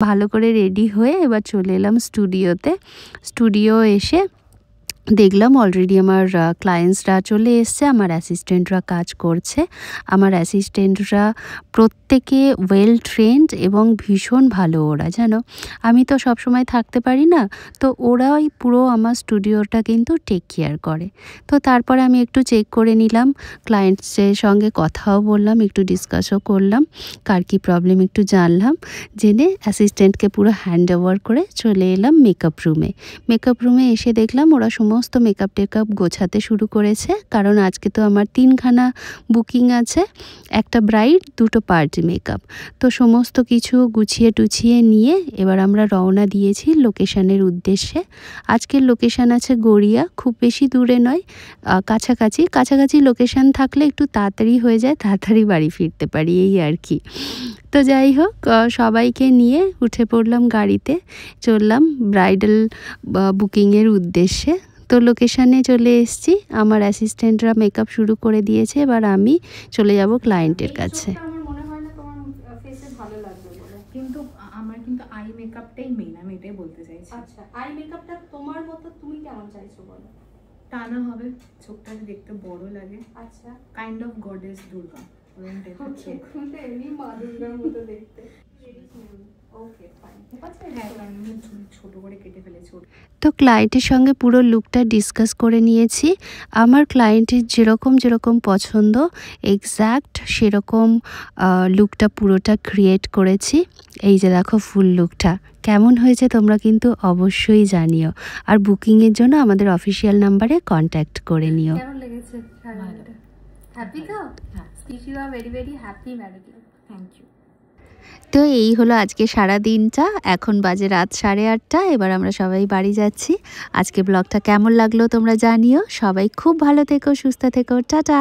ভালো করে রেডি হয়ে এবার চলে এলাম স্টুডিওতে। স্টুডিও এসে দেখলাম অলরেডি আমার ক্লায়েন্টসরা চলে এসছে, আমার অ্যাসিস্ট্যান্টরা কাজ করছে। আমার অ্যাসিস্ট্যান্টরা প্রত্যেকে ওয়েল ট্রেন্ড এবং ভীষণ ভালো ওরা, জানো। আমি তো সবসময় থাকতে পারি না, তো ওরাই পুরো আমার স্টুডিওটা কিন্তু টেক কেয়ার করে। তো তারপরে আমি একটু চেক করে নিলাম, ক্লায়েন্টসের সঙ্গে কথাও বললাম, একটু ডিসকাসও করলাম, কার কী প্রবলেম একটু জানলাম। জেনে অ্যাসিস্ট্যান্টকে পুরো হ্যান্ড ওভার করে চলে এলাম মেকআপ রুমে। মেকআপ রুমে এসে দেখলাম ওরা সমস্ত মেকআপ টেকআপ গোছাতে শুরু করেছে, কারণ আজকে তো আমার 3খানা বুকিং আছে, একটা ব্রাইড, 2টো পার্টি মেকআপ। তো সমস্ত কিছু গুছিয়ে টুছিয়ে নিয়ে এবার আমরা রওনা দিয়েছি লোকেশনের উদ্দেশ্যে। আজকের লোকেশান আছে গড়িয়া, খুব বেশি দূরে নয়, কাছাকাছি লোকেশান থাকলে একটু তাড়াতাড়ি হয়ে যায়, তাড়াতাড়ি বাড়ি ফিরতে পারি, এই আর কি। তো যাই হোক, সবাইকে নিয়ে উঠে পড়লাম গাড়িতে, চললাম ব্রাইডাল বুকিংয়ের উদ্দেশ্যে। তো লোকেশানে চলে এসেছি, আমার অ্যাসিস্ট্যান্টরা মেকআপ শুরু করে দিয়েছে, এবার আমি চলে যাব ক্লায়েন্টের কাছে। আমার মনে হয় না তোমার ফেসে ভালো লাগবে বলে, কিন্তু আমার কিন্তু আই মেকআপটাই মেইন, আমি এটাই বলতে চাইছি। আচ্ছা, আই মেকআপটা তোমার মতো তুমি কেমন চাইছো বলো? টানা হবে, চোখটা দেখতে বড় লাগে। আচ্ছা, কাইন্ড অফ গডেস দুর্গা, এমনি মা দুর্গার মতো দেখতে। ছোট করে কেটে ফেলেছি। তো ক্লায়েন্টের সঙ্গে পুরো লুকটা ডিসকাস করে নিয়েছি। আমার ক্লায়েন্টের যেরকম পছন্দ এক্স্যাক্ট সেরকম লুকটা পুরোটা ক্রিয়েট করেছি। এই যে দেখো ফুল লুকটা কেমন হয়েছে তোমরা কিন্তু অবশ্যই জানিও, আর বুকিংয়ের জন্য আমাদের অফিসিয়াল নাম্বারে কন্ট্যাক্ট করে নিও। কেমন লেগেছে? হ্যাপি তো? হ্যাঁ, you are very very happy married life. Thank you. তো এই হলো আজকে সারা দিনটা, এখন বাজে রাত 8:30। এবার আমরা সবাই বাড়ি যাচ্ছি। আজকে ব্লগটা কেমন লাগলো তোমরা জানিও। সবাই খুব ভালো থেকো, সুস্থ থেকো, টাটা।